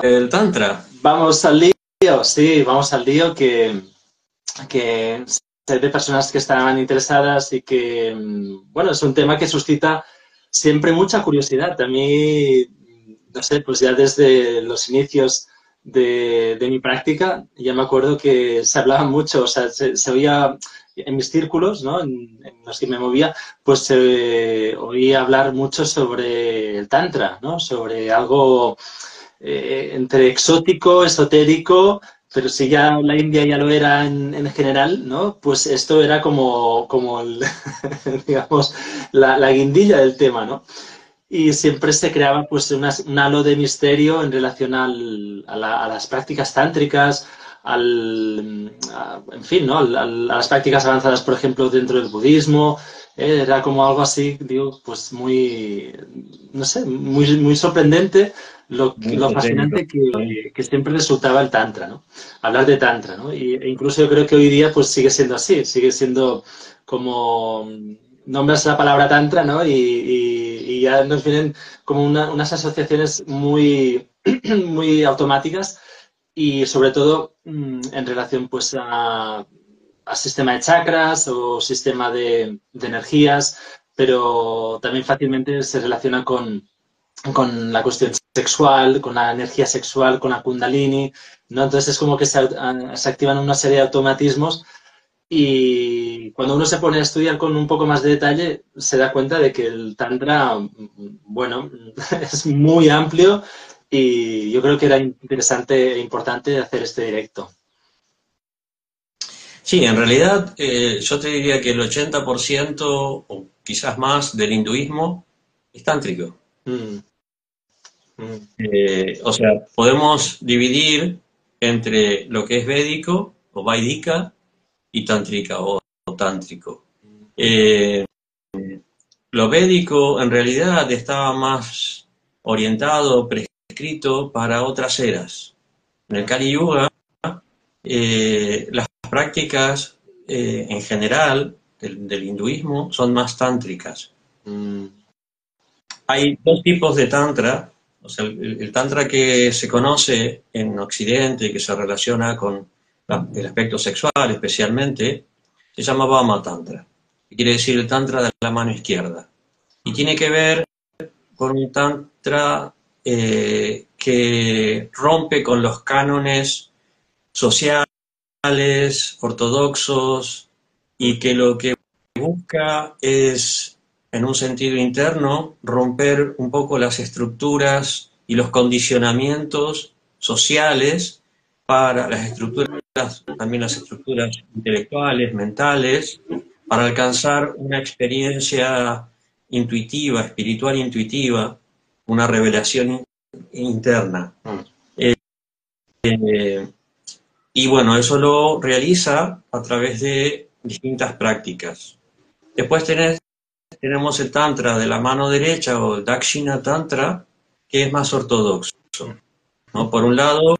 el Tantra. Vamos al lío, sí, vamos al lío que sé de personas que estaban interesadas y que, bueno, es un tema que suscita siempre mucha curiosidad. A mí, no sé, pues ya desde los inicios de mi práctica, ya me acuerdo que se hablaba mucho, o sea, se oía en mis círculos, ¿no? En los que me movía, pues se oía hablar mucho sobre el Tantra, ¿no? Sobre algo entre exótico, esotérico, pero si ya la India ya lo era en general, ¿no? Pues esto era como el, digamos, la guindilla del tema, ¿no? Y siempre se creaba pues un halo de misterio en relación a las prácticas tántricas, en fin, ¿no? A las prácticas avanzadas, por ejemplo, dentro del budismo. Era como algo así, digo, pues muy, no sé, muy sorprendente Muy lo esotérico, fascinante ¿no? que siempre resultaba el tantra, ¿no? Hablar de tantra, ¿no? E incluso yo creo que hoy día pues sigue siendo así, sigue siendo como nombras la palabra tantra, ¿no? Y ya nos vienen como unas asociaciones muy, muy automáticas y sobre todo en relación pues a sistema de chakras o sistema de energías, pero también fácilmente se relaciona con la cuestión sexual, con la energía sexual, con la kundalini, ¿no? Entonces es como que se activan una serie de automatismos y cuando uno se pone a estudiar con un poco más de detalle, se da cuenta de que el Tantra, bueno, es muy amplio y yo creo que era interesante e importante hacer este directo. Sí, en realidad yo te diría que el 80% o quizás más del hinduismo es tántrico. Mm, mm, O sea, podemos dividir entre lo que es védico o vaidika y tántrica o tántrico. Eh, lo védico en realidad estaba más orientado, prescrito para otras eras. En el Kali Yuga, las prácticas en general del hinduismo son más tántricas. mm, Hay dos tipos de tantra, o sea, el tantra que se conoce en Occidente, que se relaciona con el aspecto sexual especialmente, se llama Vama Tantra, que quiere decir el tantra de la mano izquierda. Y tiene que ver con un tantra que rompe con los cánones sociales, ortodoxos, y que lo que busca es, en un sentido interno, romper un poco las estructuras y los condicionamientos sociales para las estructuras, también las estructuras intelectuales, mentales, para alcanzar una experiencia intuitiva, espiritual intuitiva, una revelación interna. mm. Eh, y bueno, eso lo realiza a través de distintas prácticas. Después tenemos el Tantra de la mano derecha o el Dakshina Tantra, que es más ortodoxo, ¿no? Por un lado,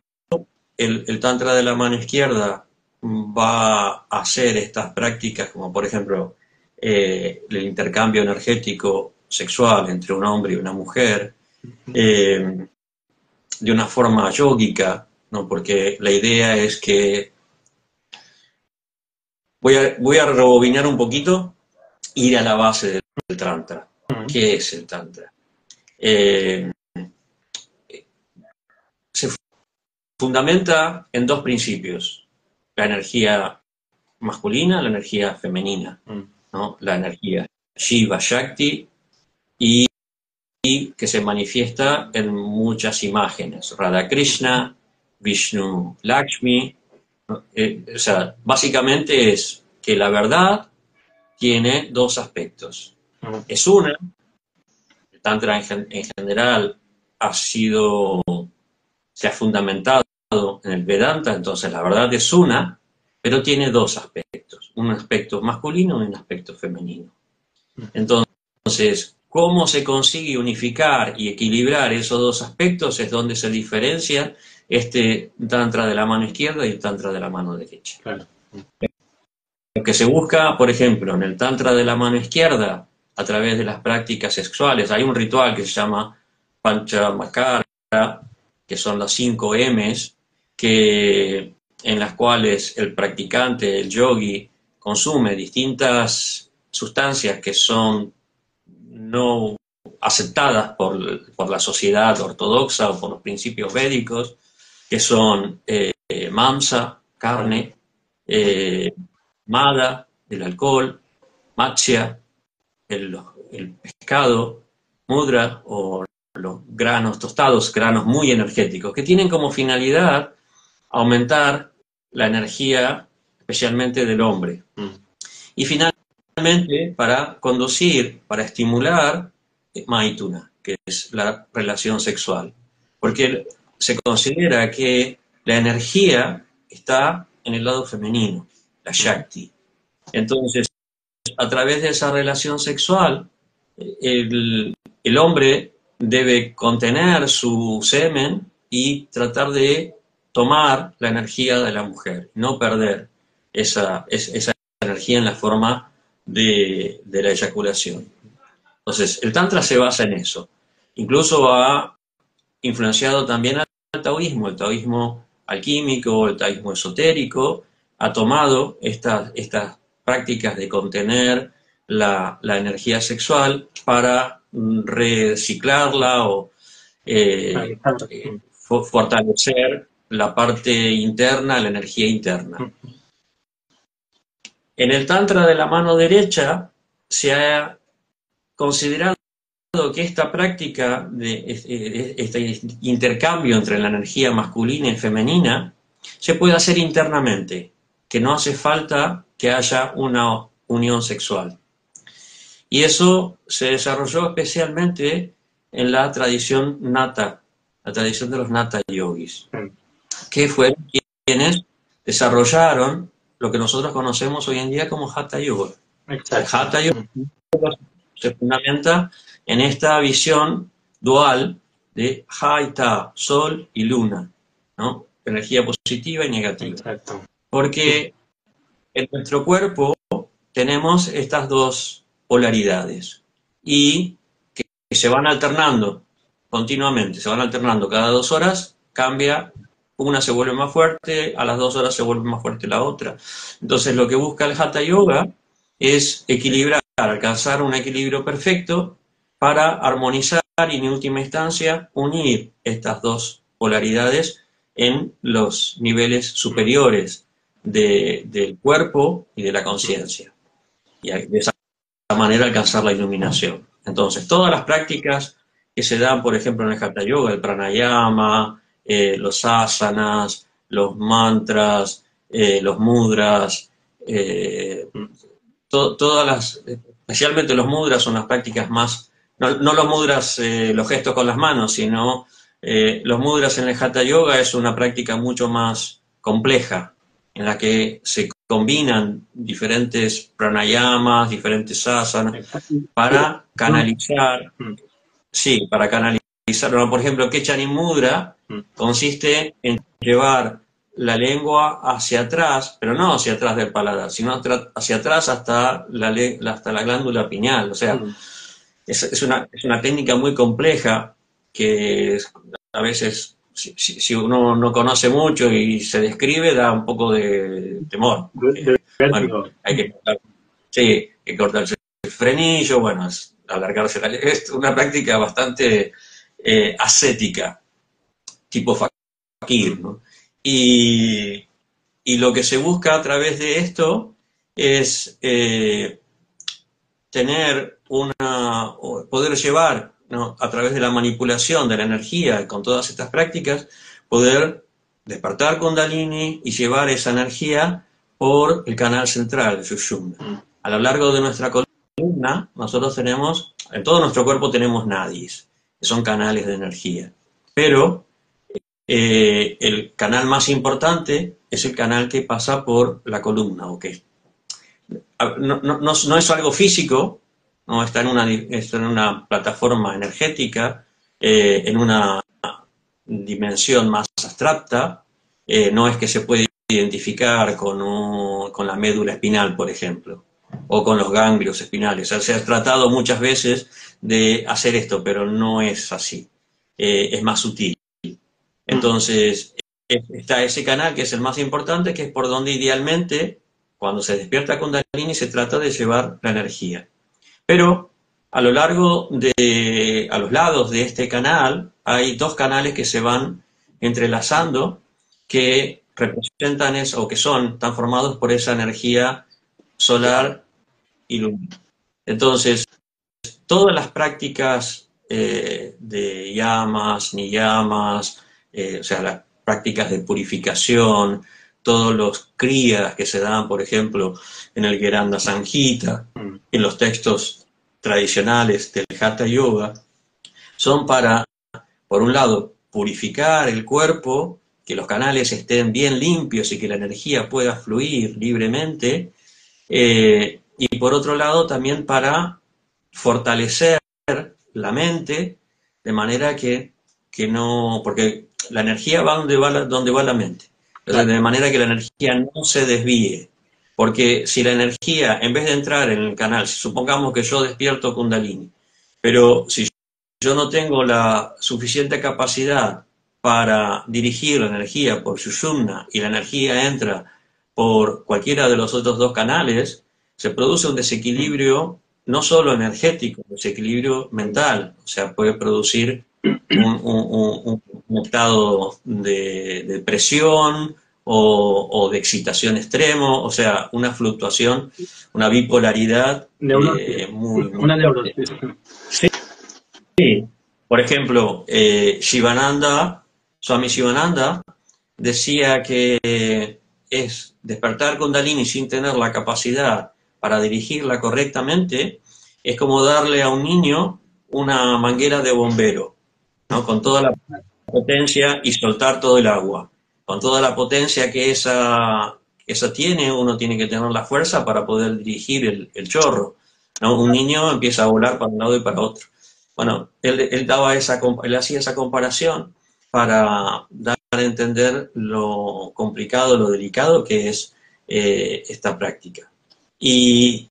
el Tantra de la mano izquierda va a hacer estas prácticas, como por ejemplo el intercambio energético sexual entre un hombre y una mujer, de una forma yógica, ¿no? Porque la idea es que voy a rebobinar un poquito, ir a la base del Tantra. ¿Qué es el Tantra? Eh, se fundamenta en dos principios: la energía masculina, la energía femenina, ¿no? La energía Shiva Shakti y que se manifiesta en muchas imágenes: Radha Krishna, Vishnu Lakshmi. O sea, básicamente es que la verdad tiene dos aspectos. Es una, el Tantra en general se ha fundamentado en el Vedanta, entonces la verdad es una, pero tiene dos aspectos: un aspecto masculino y un aspecto femenino. Entonces, ¿cómo se consigue unificar y equilibrar esos dos aspectos? Es donde se diferencia este Tantra de la mano izquierda y el Tantra de la mano derecha. Claro. Lo que se busca, por ejemplo, en el Tantra de la mano izquierda, a través de las prácticas sexuales, hay un ritual que se llama Panchamakara, que son los 5 M's, en las cuales el practicante, el yogi, consume distintas sustancias que son no aceptadas por la sociedad ortodoxa o por los principios védicos, que son mamsa, carne, mada, el alcohol, matsya, el pescado, mudra o los granos tostados, granos muy energéticos, que tienen como finalidad aumentar la energía, especialmente del hombre. Y finalmente, para conducir, para estimular maituna, que es la relación sexual. Porque se considera que la energía está en el lado femenino, la Shakti. Entonces, a través de esa relación sexual, el hombre debe contener su semen y tratar de tomar la energía de la mujer, no perder esa energía en la forma de la eyaculación. Entonces, el Tantra se basa en eso. Incluso ha influenciado también al taoísmo alquímico, el taoísmo esotérico, ha tomado estas prácticas de contener la energía sexual para reciclarla o fortalecer la parte interna, la energía interna. En el Tantra de la mano derecha se ha considerado que esta práctica de este intercambio entre la energía masculina y femenina se puede hacer internamente, que no hace falta que haya una unión sexual. Y eso se desarrolló especialmente en la tradición Nata, la tradición de los Nata Yogis, que fueron quienes desarrollaron lo que nosotros conocemos hoy en día como Hatha Yoga. El Hatha Yoga se fundamenta en esta visión dual de Ha y Ta, sol y luna, ¿no? Energía positiva y negativa. Exacto. Porque en nuestro cuerpo tenemos estas dos polaridades y que se van alternando continuamente, se van alternando cada 2 horas, cambia, una se vuelve más fuerte, a las 2 horas se vuelve más fuerte la otra. Entonces lo que busca el Hatha Yoga es equilibrar, alcanzar un equilibrio perfecto para armonizar y en última instancia unir estas dos polaridades en los niveles superiores del cuerpo y de la conciencia. Y de esa manera alcanzar la iluminación. Entonces, todas las prácticas que se dan, por ejemplo, en el Hatha Yoga, el pranayama, los asanas, los mantras, los mudras, todas las, especialmente los mudras son las prácticas más, no los mudras, los gestos con las manos, sino los mudras en el Hatha Yoga es una práctica mucho más compleja, en la que se combinan diferentes pranayamas, diferentes asanas, para canalizar, sí, para canalizar, no, por ejemplo, Kechani Mudra consiste en llevar la lengua hacia atrás, pero no hacia atrás del paladar, sino hacia atrás hasta la glándula pineal. O sea, es una técnica muy compleja que a veces, si uno no conoce mucho y se describe, da un poco de temor. Bueno, hay que cortarse el frenillo, bueno, alargarse la lengua. Es una práctica bastante ascética, tipo fakir, ¿no? Y lo que se busca a través de esto es poder llevar, ¿no?, a través de la manipulación de la energía con todas estas prácticas, poder despertar Kundalini y llevar esa energía por el canal central de Sushumna. A lo largo de nuestra columna, nosotros tenemos, en todo nuestro cuerpo tenemos nadis, que son canales de energía. Pero el canal más importante es el canal que pasa por la columna, ¿ok? No es algo físico, no está en una plataforma energética, en una dimensión más abstracta, no es que se puede identificar con la médula espinal, por ejemplo, o con los ganglios espinales. O sea, se ha tratado muchas veces de hacer esto, pero no es así, es más sutil. Entonces, está ese canal que es el más importante, que es por donde idealmente, cuando se despierta Kundalini, se trata de llevar la energía. Pero a lo largo a los lados de este canal, hay dos canales que se van entrelazando, que representan eso, o que están formados por esa energía solar y lunar. Entonces, todas las prácticas de yamas, niyamas, o sea, las prácticas de purificación, todos los kriyas que se dan, por ejemplo, en el Gheranda Sanghita, en los textos tradicionales del Hatha Yoga, son para, por un lado, purificar el cuerpo, que los canales estén bien limpios y que la energía pueda fluir libremente, y por otro lado también para fortalecer la mente, de manera que no, porque la energía va donde va la mente, entonces, de manera que la energía no se desvíe, porque si la energía, en vez de entrar en el canal, supongamos que yo despierto Kundalini, pero si yo no tengo la suficiente capacidad para dirigir la energía por Sushumna y la energía entra por cualquiera de los otros dos canales, se produce un desequilibrio no solo energético, un desequilibrio mental, o sea, puede producir un estado de depresión o de excitación extremo, o sea, una fluctuación, una bipolaridad muy una neurosis. Sí. Sí. Por ejemplo, Swami Shivananda decía que es despertar Kundalini sin tener la capacidad para dirigirla correctamente, es como darle a un niño una manguera de bombero, ¿no? Con toda la potencia y soltar todo el agua. Con toda la potencia que esa tiene, uno tiene que tener la fuerza para poder dirigir el chorro, ¿no? Un niño empieza a volar para un lado y para otro. Bueno, él hacía esa comparación para dar a entender lo complicado, lo delicado que es esta práctica. Y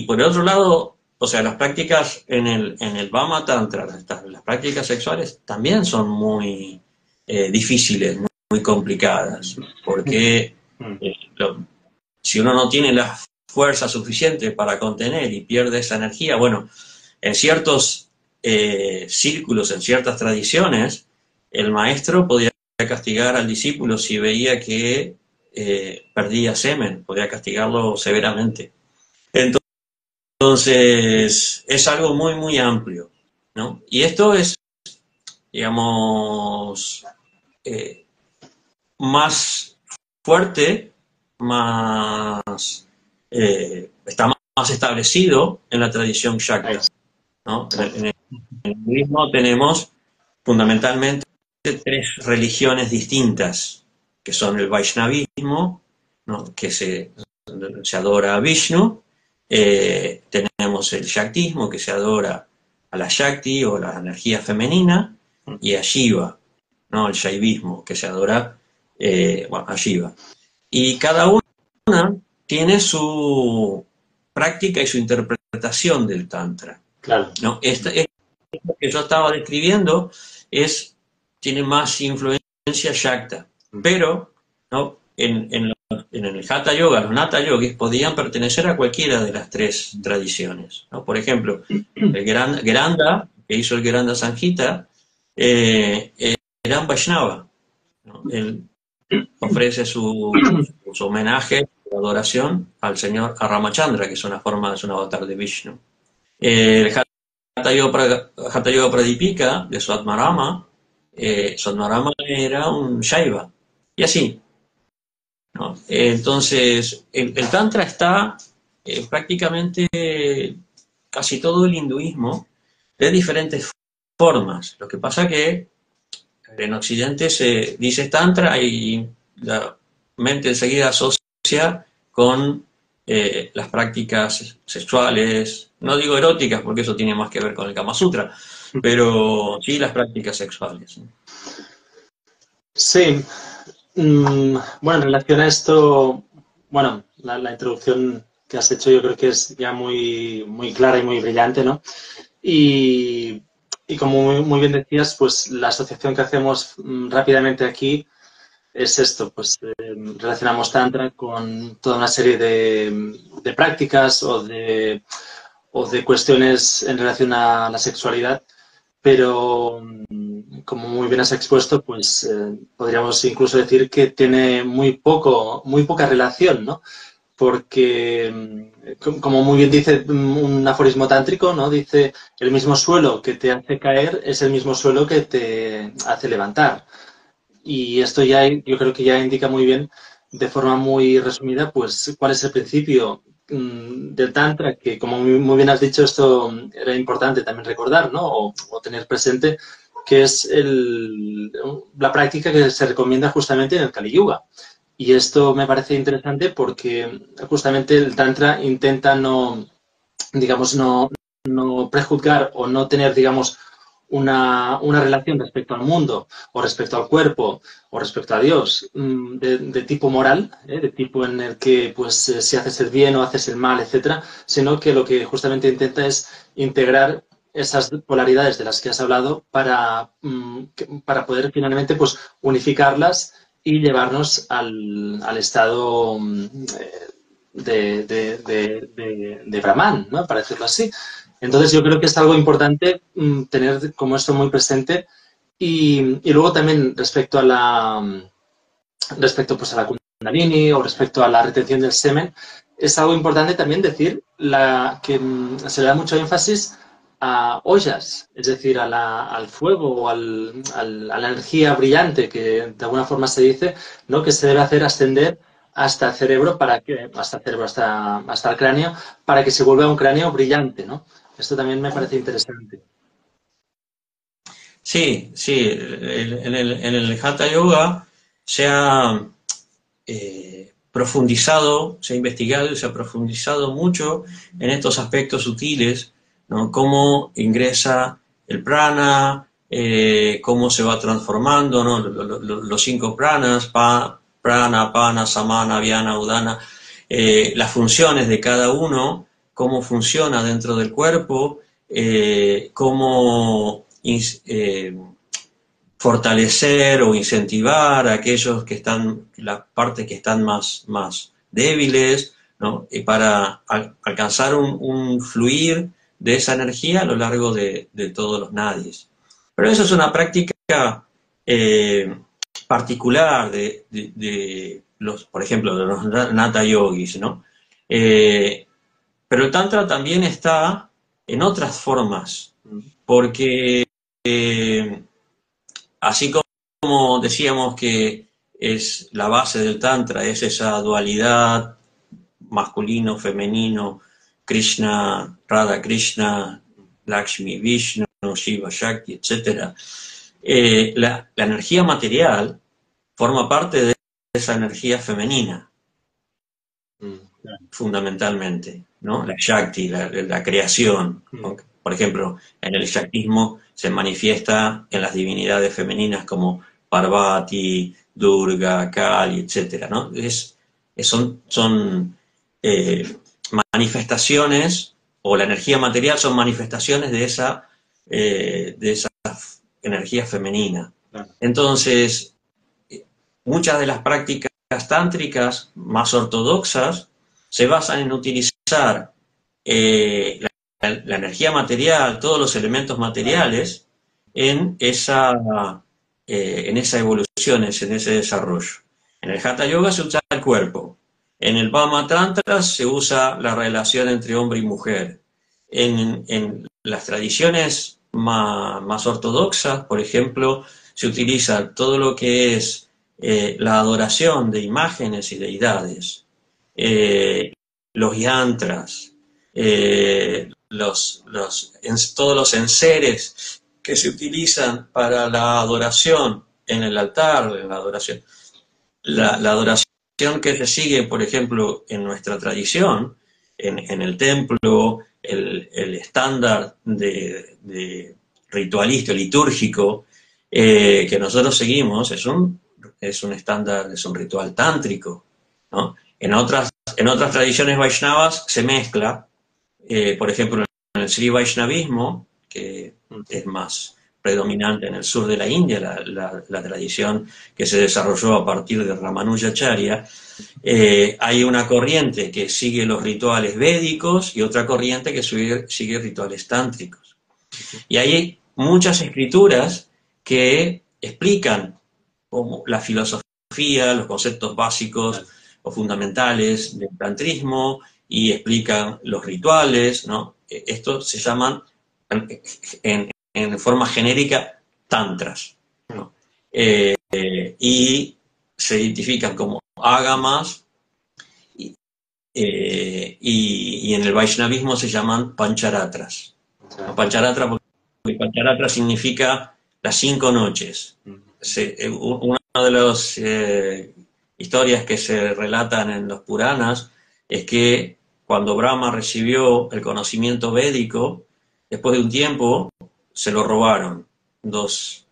por el otro lado, o sea, las prácticas en el Vama Tantra, las prácticas sexuales también son muy difíciles, muy complicadas, porque si uno no tiene la fuerza suficiente para contener y pierde esa energía, bueno, en ciertos círculos, en ciertas tradiciones, el maestro podía castigar al discípulo si veía que perdía semen, podía castigarlo severamente. Entonces, es algo muy, muy amplio, ¿no? Y esto es, digamos, más fuerte, está más establecido en la tradición Shakta, ¿no? En el budismo tenemos fundamentalmente tres religiones distintas, que son el Vaishnavismo, ¿no? Que se adora a Vishnu, tenemos el Shaktismo, que se adora a la Shakti o la energía femenina, y a Shiva, ¿no? El Shaivismo, que se adora a Shiva. Y cada una tiene su práctica y su interpretación del Tantra. Claro. ¿No? Esto que yo estaba describiendo tiene más influencia Shakta, pero ¿no? en el Hatha Yoga, los Natha Yogis podían pertenecer a cualquiera de las tres tradiciones, ¿no? Por ejemplo, el Gheranda, que hizo el Gheranda Sanghita, era un Vaishnava, ¿no? Él ofrece su homenaje, su adoración al señor Ramachandra, que es un avatar de Vishnu. El Hatha Yoga Pradipika de Swatmarama, Swatmarama era un Shaiva, y así, ¿no? Entonces, el Tantra está prácticamente casi todo el hinduismo de diferentes formas. Lo que pasa que en Occidente se dice Tantra y la mente enseguida asocia con las prácticas sexuales, no digo eróticas porque eso tiene más que ver con el Kama Sutra, pero sí las prácticas sexuales. Sí. Bueno, en relación a esto, bueno, la introducción que has hecho yo creo que es ya muy, muy clara y muy brillante, ¿no? Y y como muy bien decías, pues la asociación que hacemos rápidamente aquí es esto, pues relacionamos Tantra con toda una serie de prácticas o de cuestiones en relación a la sexualidad, pero como muy bien has expuesto, pues podríamos incluso decir que tiene muy poca relación, ¿no? Porque, como muy bien dice un aforismo tántrico, ¿no? Dice, el mismo suelo que te hace caer es el mismo suelo que te hace levantar. Y esto ya, yo creo que ya indica muy bien, de forma muy resumida, pues cuál es el principio del Tantra, que como muy bien has dicho, esto era importante también recordar, ¿no? O tener presente, que es la práctica que se recomienda justamente en el Kali Yuga. Y esto me parece interesante porque justamente el Tantra intenta no, digamos, no prejuzgar o no tener, digamos, una relación respecto al mundo o respecto al cuerpo o respecto a Dios de tipo moral, de tipo en el que pues si haces el bien o haces el mal, etcétera, sino que lo que justamente intenta es integrar esas polaridades de las que has hablado para poder finalmente pues unificarlas y llevarnos al estado de Brahman, ¿no? Para decirlo así. Entonces yo creo que es algo importante tener como esto muy presente y luego también respecto pues a la Kundalini o respecto a la retención del semen, es algo importante también decir que se le da mucho énfasis a ollas, es decir, al fuego o a la energía brillante que de alguna forma se dice, ¿no? Que se debe hacer ascender hasta el cerebro hasta el cráneo para que se vuelva un cráneo brillante, ¿no? Esto también me parece interesante. Sí, sí, en el Hatha Yoga se ha profundizado, se ha investigado y se ha profundizado mucho en estos aspectos sutiles, ¿no? Cómo ingresa el prana, cómo se va transformando, ¿no? Los cinco pranas, prana, pana, samana, vyana, udana, las funciones de cada uno, cómo funciona dentro del cuerpo, cómo fortalecer o incentivar a aquellos que están, las partes que están más débiles, ¿no? Para alcanzar un fluir de esa energía a lo largo de todos los nadis. Pero eso es una práctica eh, particular de los, por ejemplo, de los Nata Yogis, ¿no? Pero el Tantra también está en otras formas, porque así como decíamos que es la base del Tantra, es esa dualidad masculino, femenino, Krishna, Radha Krishna, Lakshmi, Vishnu, Shiva, Shakti, etc. La energía material forma parte de esa energía femenina, fundamentalmente, ¿no? La Shakti, la creación, ¿no? Por ejemplo, en el Shaktismo se manifiesta en las divinidades femeninas como Parvati, Durga, Kali, etc., ¿no? Son manifestaciones, o la energía material son manifestaciones de esa energía femenina. Entonces, muchas de las prácticas tántricas más ortodoxas se basan en utilizar la energía material, todos los elementos materiales, en esa evolución, en ese desarrollo. En el Hatha Yoga se usa el cuerpo. En el Vama Tantra se usa la relación entre hombre y mujer. En las tradiciones más ortodoxas, por ejemplo, se utiliza todo lo que es la adoración de imágenes y deidades, los yantras, todos los enseres que se utilizan para la adoración en el altar, en la adoración. La adoración que se sigue, por ejemplo, en nuestra tradición, en el templo, el estándar de ritualístico, litúrgico, que nosotros seguimos, es un estándar, es un ritual tántrico, ¿no? En otras tradiciones Vaishnavas se mezcla, por ejemplo, en el Sri Vaishnavismo, que es más predominante en el sur de la India, la tradición que se desarrolló a partir de Ramanujacharya. Hay una corriente que sigue los rituales védicos y otra corriente que sigue rituales tántricos. Y hay muchas escrituras que explican como la filosofía, los conceptos básicos o fundamentales del tantrismo y explican los rituales, ¿no? Estos se llaman en forma genérica tantras, ¿no? Y se identifican como ágamas y en el Vaishnavismo se llaman pancharatras. ¿No? Pancharatra, porque pancharatra significa las 5 noches. Una de las historias que se relatan en los Puranas es que cuando Brahma recibió el conocimiento védico, después de un tiempo se lo robaron. Dos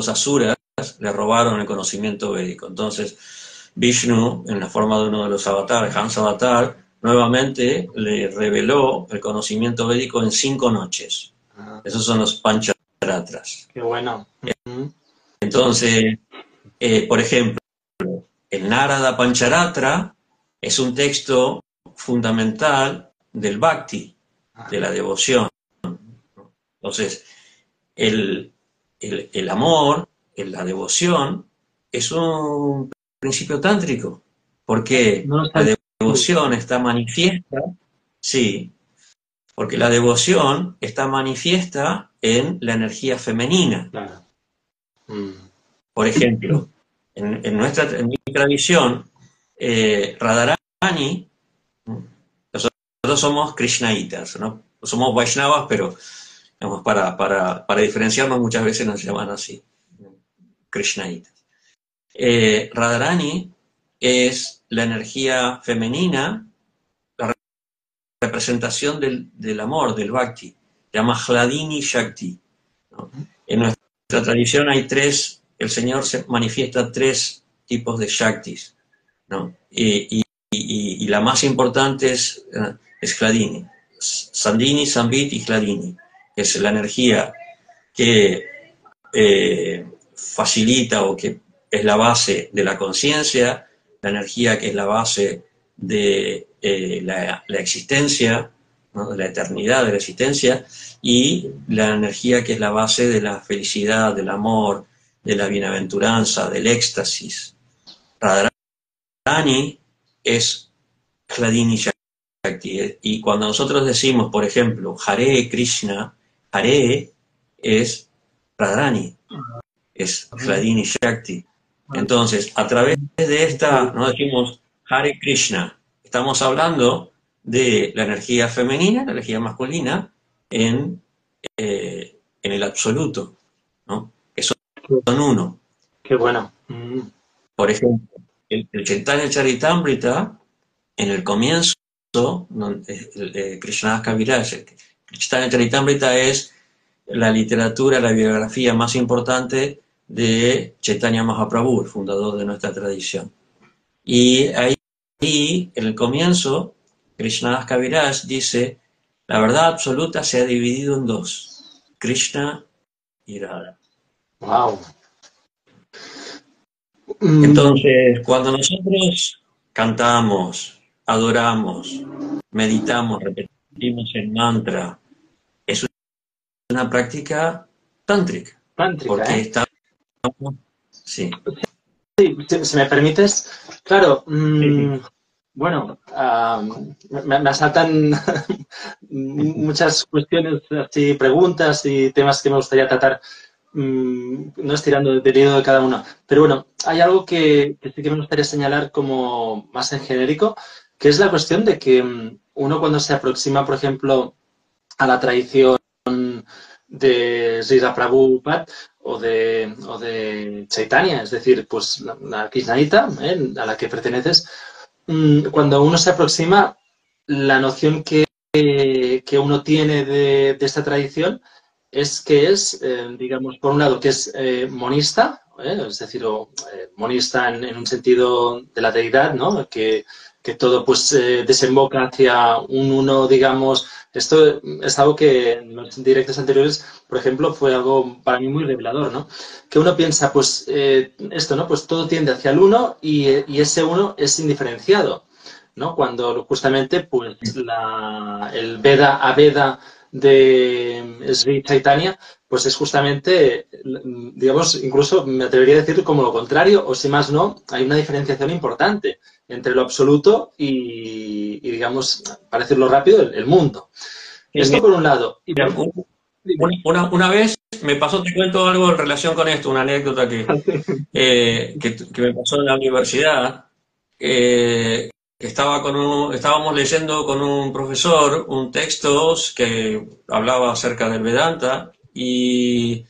asuras le robaron el conocimiento védico. Entonces Vishnu, en la forma de uno de los avatares, Hansa Avatar, nuevamente le reveló el conocimiento védico en 5 noches. Esos son los pancharatras. Qué bueno. Entonces, por ejemplo, el Narada Pancharatra es un texto fundamental del Bhakti, de la devoción. Entonces, el amor, la devoción, es un principio tántrico, porque la devoción está manifiesta, sí, porque la devoción está manifiesta en la energía femenina. Claro. Por ejemplo, en mi tradición, Radharani, nosotros somos krishnaitas, ¿no? Somos vaishnavas, pero digamos, para diferenciarnos muchas veces nos llaman así, krishnaitas. Radharani es la energía femenina, la representación del amor, del bhakti, se llama Hladini Shakti, ¿no? En nuestra tradición hay el Señor se manifiesta 3 tipos de Shaktis, ¿no? Y la más importante es Hladini, Sandhini, Sambit y Hladini, que es la energía que facilita o que es la base de la conciencia, la energía que es la base de la existencia, ¿no? De la eternidad de la existencia, y la energía que es la base de la felicidad, del amor, de la bienaventuranza, del éxtasis. Radharani es Hladini Shakti. Y cuando nosotros decimos, por ejemplo, Hare Krishna, Hare es Radharani, es Hladini Shakti. Entonces, a través de esta, no decimos Hare Krishna, estamos hablando de la energía femenina, la energía masculina, en el absoluto, ¿no? Que son uno. Qué bueno. Por ejemplo, el Chaitanya Charitamrita, en el comienzo, Krishnadas Kaviraj, el Chaitanya Charitamrita es la literatura, la biografía más importante de Chaitanya Mahaprabhu, el fundador de nuestra tradición. Y ahí, en el comienzo, Krishnadas Kaviraj dice: la verdad absoluta se ha dividido en 2, Krishna y Radha. Wow. Entonces, cuando nosotros cantamos, adoramos, meditamos, repetimos el mantra, es una práctica tántrica. Porque estamos... Sí. Sí, si me permites, claro, bueno, me asaltan muchas cuestiones, así, preguntas y temas que me gustaría tratar, no estirando del hilo de cada uno. Pero bueno, hay algo que sí que me gustaría señalar como más en genérico, que es la cuestión de que uno cuando se aproxima, por ejemplo, a la tradición de Srila Prabhupada o de Chaitanya, es decir, pues la Krishnadita, a la que perteneces, cuando uno se aproxima, la noción que uno tiene de esta tradición es que es, digamos, por un lado, que es monista, es decir, monista en un sentido de la deidad, ¿no? Que todo pues desemboca hacia un uno, digamos. Esto es algo que en los directos anteriores, por ejemplo, fue algo para mí muy revelador, ¿no? Que uno piensa, pues, esto, ¿no? Pues todo tiende hacia el uno y ese uno es indiferenciado, ¿no? Cuando justamente, pues, el Veda Aveda de Sri Chaitanya, pues es justamente, digamos, incluso me atrevería a decir como lo contrario, o si más no, hay una diferenciación importante entre lo absoluto y digamos, para decirlo rápido, el mundo. Esto por un lado. Y por... una vez me pasó, te cuento algo en relación con esto, una anécdota que me pasó en la universidad. Estábamos leyendo con un profesor un texto que hablaba acerca del Vedanta y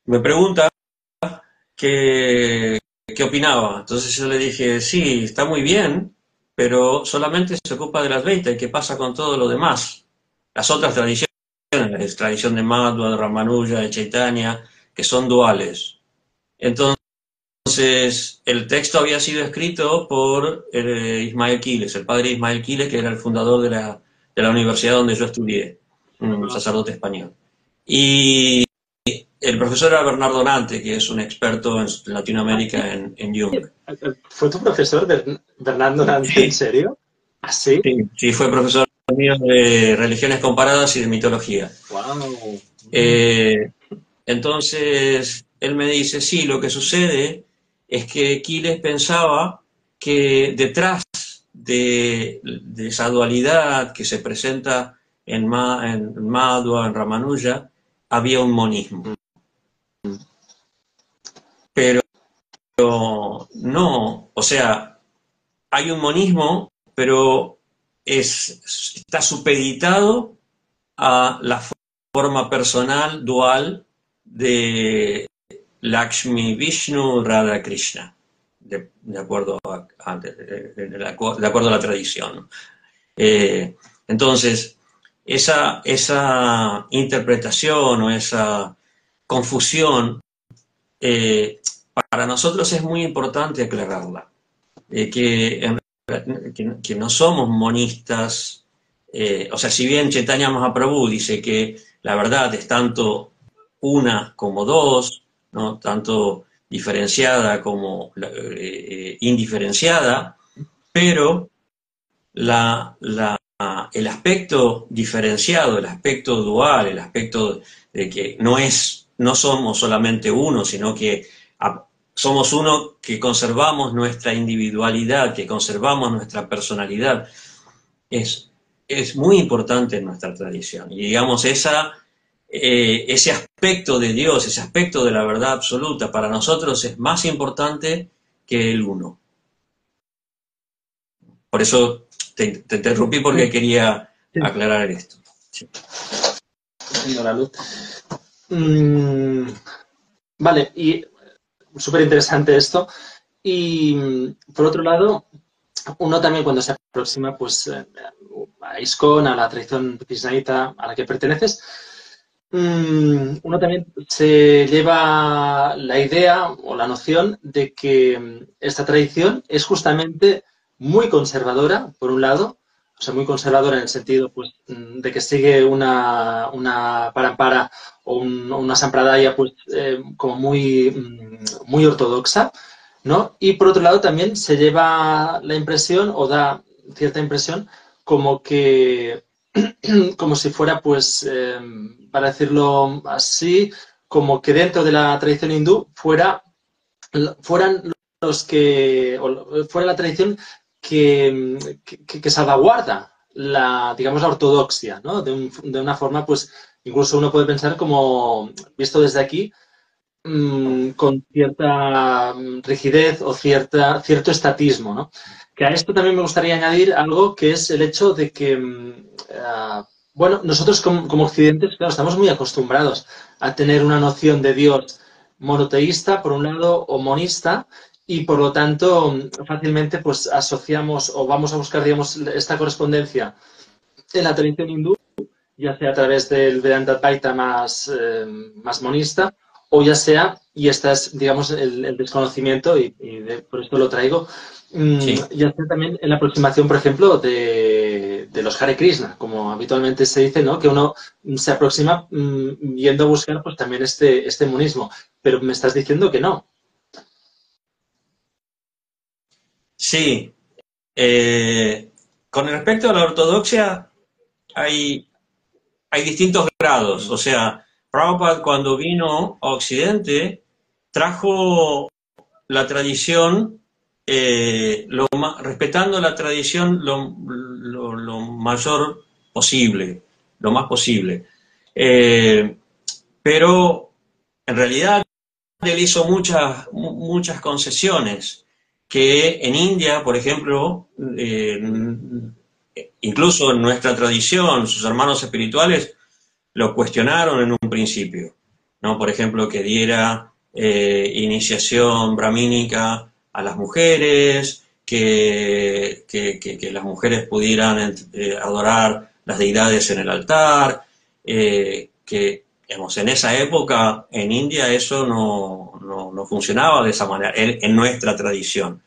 me pregunta qué opinaba. Entonces yo le dije, sí, está muy bien, pero solamente se ocupa del Advaita y qué pasa con todo lo demás. Las otras tradiciones, la tradición de Madhva, de Ramanuja, de Chaitanya, que son duales. Entonces, el texto había sido escrito por Ismael Quiles, el padre Ismael Quiles, que era el fundador de la universidad donde yo estudié, un sacerdote español. Y el profesor era Bernardo Nante, que es un experto en Latinoamérica en Jung. ¿Fue tu profesor Bernardo Nante, Sí. en serio? ¿Ah, sí? Sí, fue profesor mío de religiones comparadas y de mitología. Wow. Entonces, él me dice, sí, lo que sucede es que Quiles pensaba que detrás de esa dualidad que se presenta en Madhva, en Ramanuja, había un monismo. Pero no, o sea, hay un monismo, pero está supeditado a la forma personal dual de Lakshmi Vishnu Radha Krishna, de acuerdo de acuerdo a la tradición. Entonces, esa interpretación o esa confusión, para nosotros es muy importante aclararla, que no somos monistas. O sea, si bien Chaitanya Mahaprabhu dice que la verdad es tanto una como dos, ¿no? Tanto diferenciada como indiferenciada, pero el aspecto diferenciado, el aspecto dual, el aspecto de que no somos solamente uno, sino que somos uno que conservamos nuestra individualidad, que conservamos nuestra personalidad, es muy importante en nuestra tradición. Y digamos, ese aspecto de Dios, ese aspecto de la verdad absoluta, para nosotros es más importante que el uno. Por eso te interrumpí porque quería aclarar esto. Sí. La luz. Vale, y súper interesante esto. Y por otro lado, uno también cuando se aproxima pues, a ISKCON, a la tradición krishnaíta a la que perteneces, uno también se lleva la idea o la noción de que esta tradición es justamente muy conservadora, por un lado, o sea, muy conservadora en el sentido pues, de que sigue una parampara o una sampradaya pues, como muy ortodoxa, ¿no? Y por otro lado también se lleva la impresión o da cierta impresión como que como si fuera, pues, para decirlo así, como que dentro de la tradición hindú fueran los que, o fuera la tradición que salvaguarda digamos, la ortodoxia, ¿no? De una forma, pues, incluso uno puede pensar como, visto desde aquí, con cierta rigidez o cierto estatismo, ¿no? Que a esto también me gustaría añadir algo que es el hecho de que, bueno, nosotros como occidentes, claro, estamos muy acostumbrados a tener una noción de Dios monoteísta, por un lado, o monista, y por lo tanto fácilmente pues asociamos o vamos a buscar, digamos, esta correspondencia en la tradición hindú, ya sea a través del Vedanta Advaita más monista, o ya sea, y esta es, digamos, el desconocimiento, por esto lo traigo, Sí. ya sea también en la aproximación, por ejemplo, de los Hare Krishna, como habitualmente se dice, ¿no? Que uno se aproxima yendo a buscar pues también este monismo. Pero me estás diciendo que no. Sí. Con respecto a la ortodoxia, hay distintos grados. O sea, Prabhupada cuando vino a Occidente trajo la tradición, respetando la tradición lo mayor posible, lo más posible. Pero en realidad él hizo muchas concesiones que en India, por ejemplo, incluso en nuestra tradición, sus hermanos espirituales lo cuestionaron en un principio, ¿no? Por ejemplo, que diera iniciación brahmínica a las mujeres, que las mujeres pudieran adorar las deidades en el altar, que digamos, en esa época en India eso no funcionaba de esa manera, en nuestra tradición.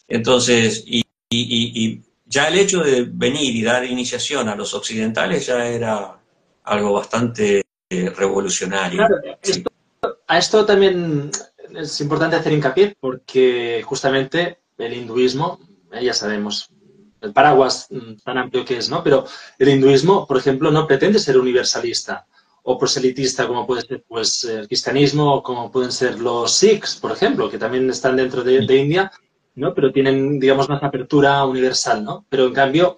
Entonces, y ya el hecho de venir y dar iniciación a los occidentales ya era algo bastante revolucionario. Claro, Sí. a esto también es importante hacer hincapié porque justamente el hinduismo, ya sabemos, el paraguas tan amplio que es, ¿no? Pero el hinduismo, por ejemplo, no pretende ser universalista o proselitista como puede ser pues, el cristianismo o como pueden ser los sikhs, por ejemplo, que también están dentro de India, ¿no? Pero tienen, digamos, más apertura universal, ¿no? Pero en cambio,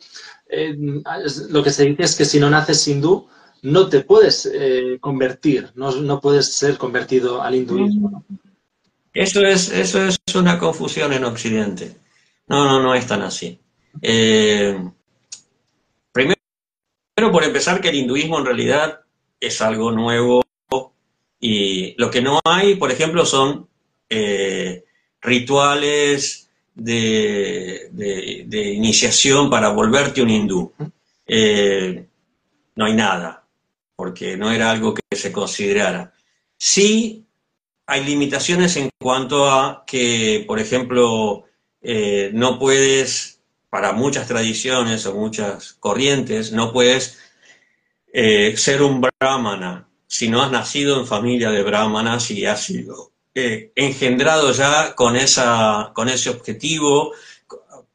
lo que se dice es que si no naces hindú, no te puedes convertir, no puedes ser convertido al hinduismo, ¿no? Eso es una confusión en Occidente. No es tan así. Eh, primero, por empezar, que el hinduismo en realidad es algo nuevo y lo que no hay, por ejemplo, son rituales de iniciación para volverte un hindú. No hay nada, porque no era algo que se considerara. Sí hay limitaciones en cuanto a que, por ejemplo, no puedes, para muchas tradiciones o muchas corrientes, no puedes ser un brahmana si no has nacido en familia de brahmanas y has sido engendrado ya con ese objetivo,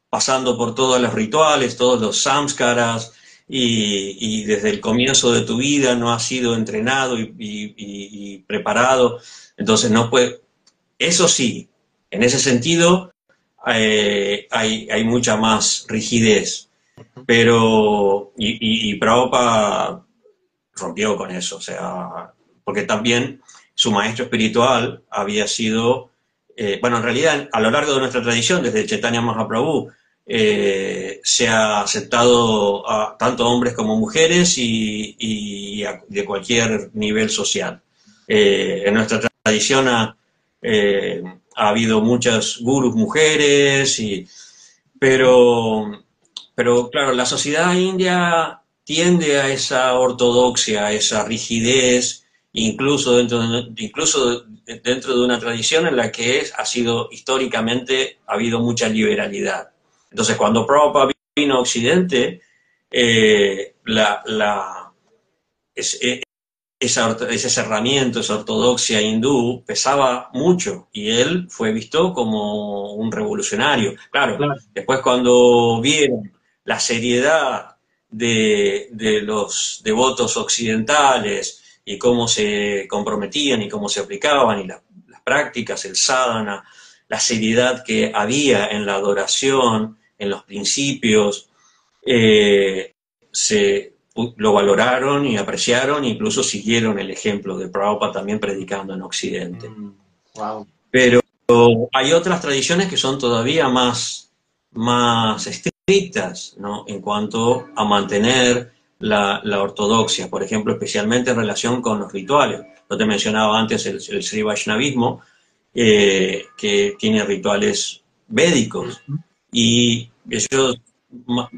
pasando por todos los rituales, todos los samskaras, y desde el comienzo de tu vida no has sido entrenado y preparado. Entonces no puede, eso sí, en ese sentido hay mucha más rigidez, pero y Prabhupada rompió con eso, o sea, porque también su maestro espiritual había sido, bueno, en realidad a lo largo de nuestra tradición, desde Chaitanya Mahaprabhu, se ha aceptado a tanto hombres como mujeres y de cualquier nivel social. En nuestra tradición ha habido muchas gurus mujeres, pero claro, la sociedad india tiende a esa ortodoxia, a esa rigidez, incluso dentro de una tradición en la que ha sido históricamente, ha habido mucha liberalidad. Entonces, cuando Prabhupada vino a Occidente, eh, la, la, es- eh, ese cerramiento, esa ortodoxia hindú pesaba mucho y él fue visto como un revolucionario. Claro, Claro. después cuando vieron la seriedad de los devotos occidentales y cómo se comprometían y cómo se aplicaban y las prácticas, el sadhana, la seriedad que había en la adoración, en los principios, se lo valoraron y apreciaron, e incluso siguieron el ejemplo de Prabhupada también predicando en Occidente. Wow. Pero hay otras tradiciones que son todavía más estrictas, ¿no? En cuanto a mantener la ortodoxia, por ejemplo, especialmente en relación con los rituales. Yo te mencionaba antes el Sri Vaishnavismo, que tiene rituales védicos y ellos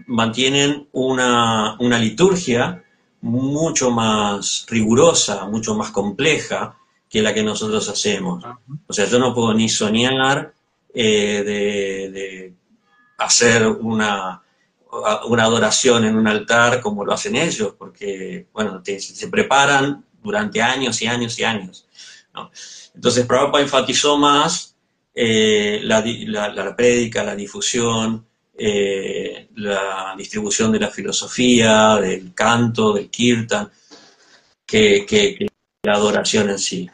mantienen una liturgia mucho más rigurosa, mucho más compleja que la que nosotros hacemos. O sea, yo no puedo ni soñar de hacer una adoración en un altar como lo hacen ellos, porque, bueno, se preparan durante años y años y años, ¿no? Entonces, Prabhupada enfatizó más la prédica, la difusión, la distribución de la filosofía, del canto, del kirtan, que la adoración en sí.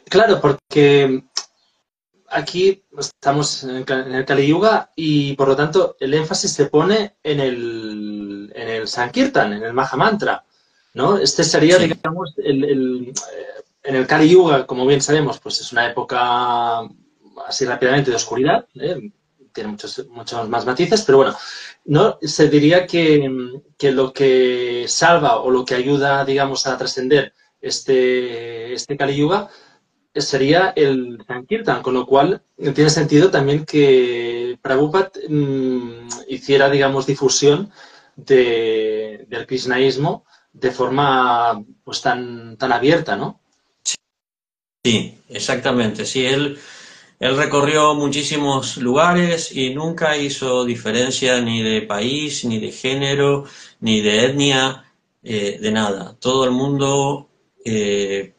Claro, porque aquí estamos en el Kali Yuga y por lo tanto el énfasis se pone en el Sankirtan, en el Maha Mantra, ¿no? Este sería, sí, digamos, en el Kali Yuga, como bien sabemos, pues es una época así rápidamente de oscuridad, tiene muchos más matices, pero bueno, no se diría que lo que salva o lo que ayuda, digamos, a trascender este Kali Yuga sería el Sankirtan, con lo cual tiene sentido también que Prabhupada hiciera, digamos, difusión del krishnaísmo de forma pues tan abierta, ¿no? Sí, exactamente. Sí, él recorrió muchísimos lugares y nunca hizo diferencia ni de país, ni de género, ni de etnia, de nada. Todo el mundo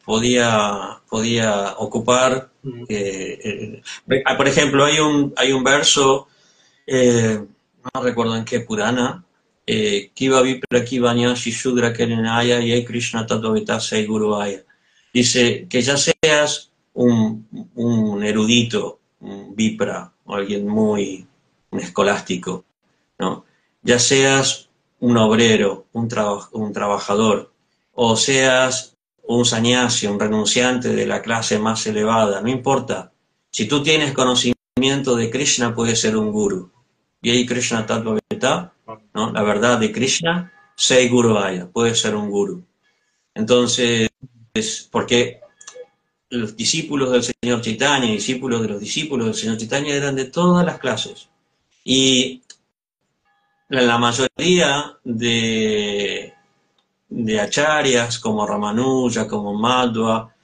podía ocupar. Por ejemplo, hay un verso, no recuerdo en qué Purana, Kiva Vipra Kivanya Shishudra Kerenaya y Krishna Tatvavita Sei Guruvaya. Dice que ya seas un erudito, un vipra, o alguien un escolástico, ¿no? Ya seas un obrero, un trabajador, o seas un sannyasi, un renunciante de la clase más elevada, no importa. Si tú tienes conocimiento de Krishna, puedes ser un guru. Y ahí Krishna Tatvavita, ¿no? La verdad de Krishna, Sei Guruvaya, puede ser un guru. Entonces, porque los discípulos del Señor Chaitanya, discípulos de los discípulos del Señor Chaitanya eran de todas las clases. Y la mayoría de acharyas como Ramanuja, como Madhva,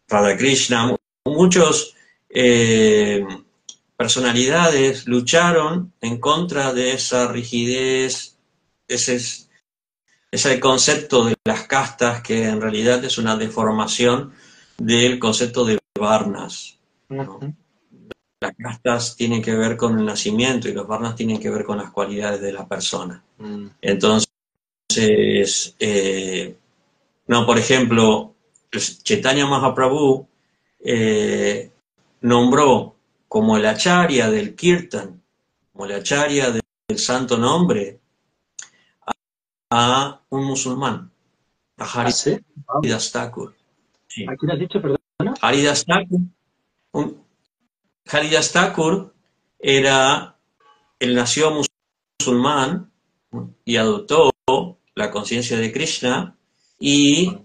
Radhakrishna, muchos personalidades lucharon en contra de esa rigidez, ese concepto de las castas, que en realidad es una deformación del concepto de varnas, ¿no? Las castas tienen que ver con el nacimiento y los varnas tienen que ver con las cualidades de la persona. Entonces, no, por ejemplo, Chaitanya Mahaprabhu nombró como el acharya del kirtan, como el acharya del santo nombre, a un musulmán, a Haridas Thakur. Sí. ¿A quién has dicho, perdona? Haridas Thakur él nació musulmán y adoptó la conciencia de Krishna y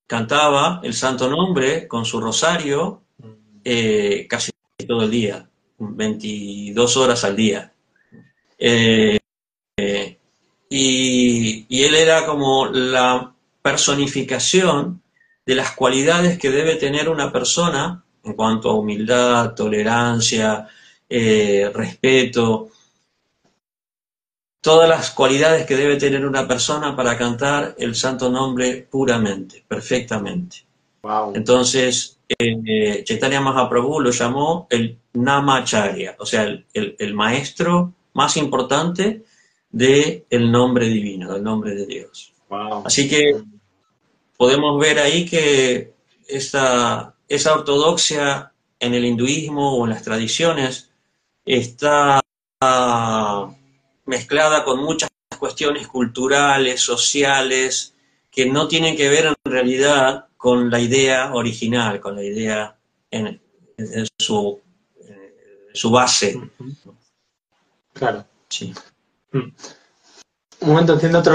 cantaba el santo nombre con su rosario casi todo el día, 22 horas al día. Y él era como la personificación de las cualidades que debe tener una persona en cuanto a humildad, tolerancia, respeto, todas las cualidades que debe tener una persona para cantar el santo nombre puramente, perfectamente. Wow. Entonces, Chaitanya Mahaprabhu lo llamó el Namacharya, o sea, el maestro más importante del nombre divino, del nombre de Dios. Wow. Así que podemos ver ahí que esa ortodoxia en el hinduismo o en las tradiciones está mezclada con muchas cuestiones culturales, sociales, que no tienen que ver en realidad con la idea original, con la idea en su base. Claro. Sí. Un momento, enciendo otro